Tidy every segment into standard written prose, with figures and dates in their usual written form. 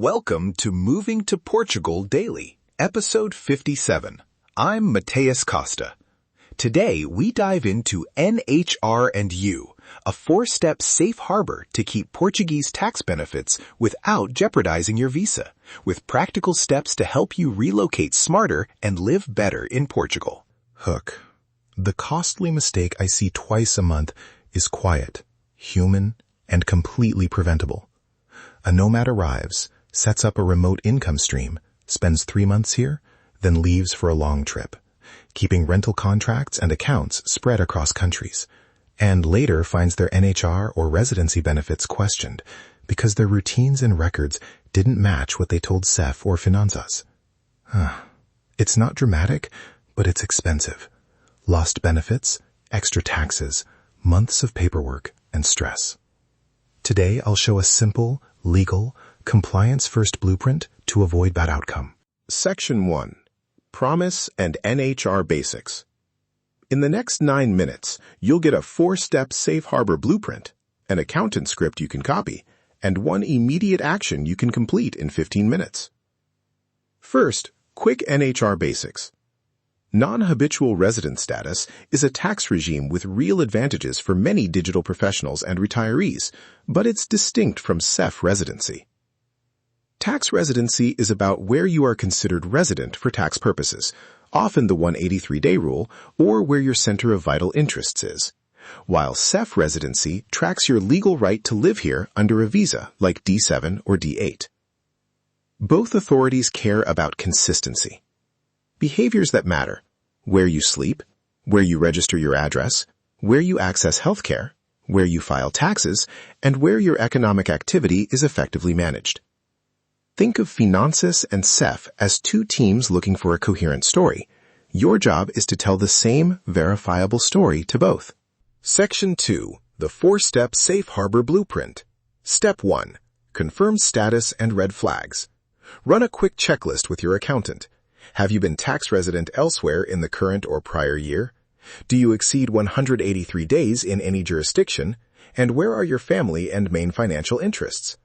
Welcome to Moving to Portugal Daily, episode 57. I'm Mateus Costa. Today, we dive into NHR and U, a 4-step safe harbor to keep Portuguese tax benefits without jeopardizing your visa, with practical steps to help you relocate smarter and live better in Portugal. Hook. The costly mistake I see twice a month is quiet, human, and completely preventable. A nomad arrives, sets up a remote income stream, spends 3 months here, then leaves for a long trip, keeping rental contracts and accounts spread across countries, and later finds their NHR or residency benefits questioned because their routines and records didn't match what they told SEF or Finanças. It's not dramatic, but it's expensive. Lost benefits, extra taxes, months of paperwork, and stress. Today, I'll show a simple, legal, compliance-first blueprint to avoid bad outcome. Section 1. Promise and NHR Basics. In the next 9 minutes, you'll get a 4-step safe harbor blueprint, an accountant script you can copy, and one immediate action you can complete in 15 minutes. First, quick NHR basics. Non-habitual resident status is a tax regime with real advantages for many digital professionals and retirees, but it's distinct from SEF residency. Tax residency is about where you are considered resident for tax purposes, often the 183-day rule, or where your center of vital interests is, while SEF residency tracks your legal right to live here under a visa like D7 or D8. Both authorities care about consistency. Behaviors that matter: where you sleep, where you register your address, where you access healthcare, where you file taxes, and where your economic activity is effectively managed. Think of Finanças and SEF as 2 teams looking for a coherent story. Your job is to tell the same verifiable story to both. Section 2. The 4-step safe harbor blueprint. Step 1. Confirm status and red flags. Run a quick checklist with your accountant. Have you been tax resident elsewhere in the current or prior year? Do you exceed 183 days in any jurisdiction? And where are your family and main financial interests?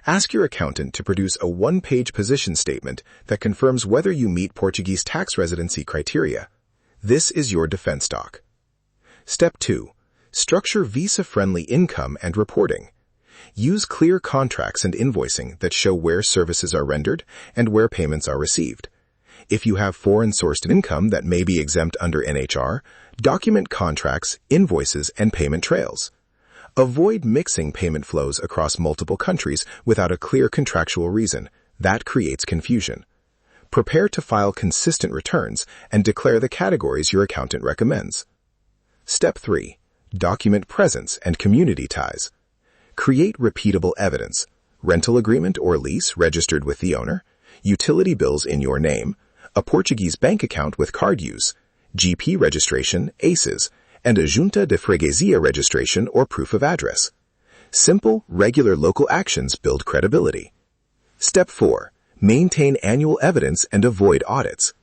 Ask your accountant to produce a 1-page position statement that confirms whether you meet Portuguese tax residency criteria. This is your defense doc. Step 2. Structure visa-friendly income and reporting. Use clear contracts and invoicing that show where services are rendered and where payments are received. If you have foreign-sourced income that may be exempt under NHR, document contracts, invoices, and payment trails. Avoid mixing payment flows across multiple countries without a clear contractual reason. That creates confusion. Prepare to file consistent returns and declare the categories your accountant recommends. Step 3. Document presence and community ties. Create repeatable evidence: rental agreement or lease registered with the owner, utility bills in your name, a Portuguese bank account with card use, GP registration, ACEs, and a Junta de Freguesia registration or proof of address. Simple, regular local actions build credibility. Step 4. Maintain annual evidence and avoid audits.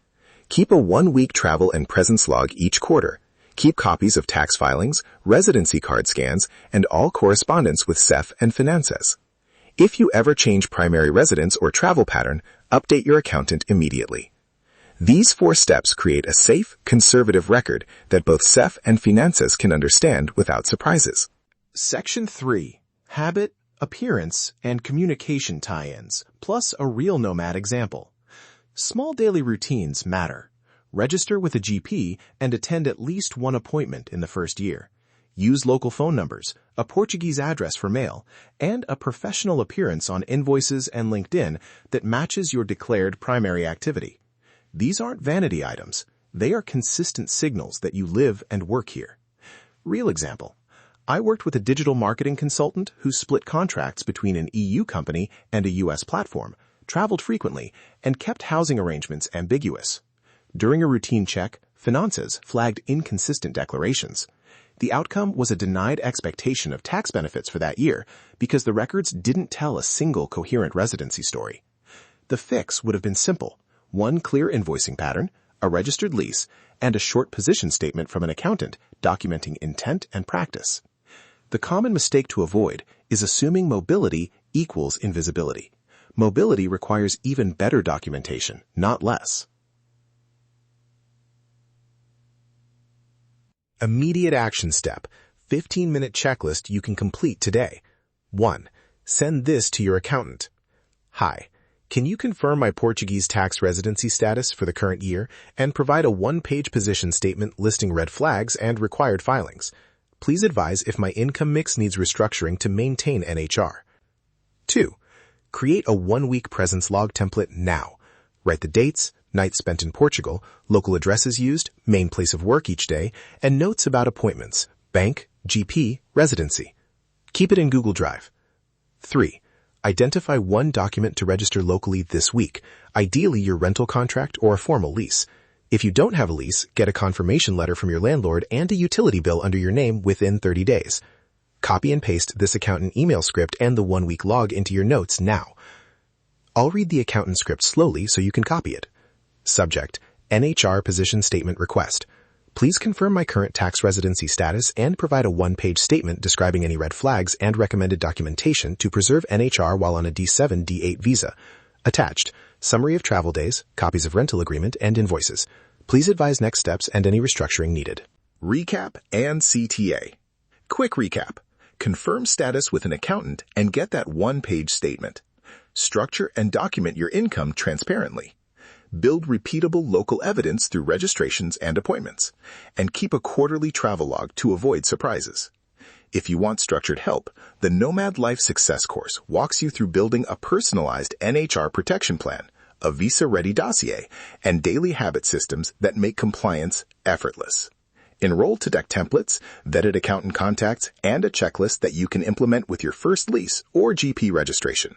Keep a 1-week travel and presence log each quarter. Keep copies of tax filings, residency card scans, and all correspondence with SEF and Finanças. If you ever change primary residence or travel pattern, update your accountant immediately. These 4 steps create a safe, conservative record that both SEF and Finanças can understand without surprises. Section 3. Habit, appearance, and communication tie-ins, plus a real nomad example. Small daily routines matter. Register with a GP and attend at least 1 appointment in the first year. Use local phone numbers, a Portuguese address for mail, and a professional appearance on invoices and LinkedIn that matches your declared primary activity. These aren't vanity items. They are consistent signals that you live and work here. Real example. I worked with a digital marketing consultant who split contracts between an EU company and a US platform, traveled frequently, and kept housing arrangements ambiguous. During a routine check, Finanças flagged inconsistent declarations. The outcome was a denied expectation of tax benefits for that year because the records didn't tell a single coherent residency story. The fix would have been simple: 1 clear invoicing pattern, a registered lease, and a short position statement from an accountant documenting intent and practice. The common mistake to avoid is assuming mobility equals invisibility. Mobility requires even better documentation, not less. Immediate action step. 15-minute checklist you can complete today. 1. Send this to your accountant. Hi. Can you confirm my Portuguese tax residency status for the current year and provide a one-page position statement listing red flags and required filings? Please advise if my income mix needs restructuring to maintain NHR. 2. Create a one-week presence log template now. Write the dates, nights spent in Portugal, local addresses used, main place of work each day, and notes about appointments, bank, GP, residency. Keep it in Google Drive. 3. Identify one document to register locally this week, ideally your rental contract or a formal lease. If you don't have a lease, get a confirmation letter from your landlord and a utility bill under your name within 30 days. Copy and paste this accountant email script and the one-week log into your notes now. I'll read the accountant script slowly so you can copy it. Subject: NHR position statement request. Please confirm my current tax residency status and provide a one-page statement describing any red flags and recommended documentation to preserve NHR while on a D7, D8 visa. Attached: summary of travel days, copies of rental agreement, and invoices. Please advise next steps and any restructuring needed. Recap and CTA. Quick recap. Confirm status with an accountant and get that one-page statement. Structure and document your income transparently. Build repeatable local evidence through registrations and appointments, and keep a quarterly travel log to avoid surprises. If you want structured help, the Nomad Life Success Course walks you through building a personalized NHR protection plan, a visa-ready dossier, and daily habit systems that make compliance effortless. Enroll to deck templates, vetted accountant contacts, and a checklist that you can implement with your first lease or GP registration.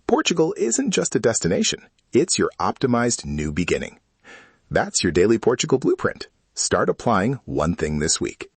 Portugal isn't just a destination, it's your optimized new beginning. That's your Daily Portugal Blueprint. Start applying one thing this week.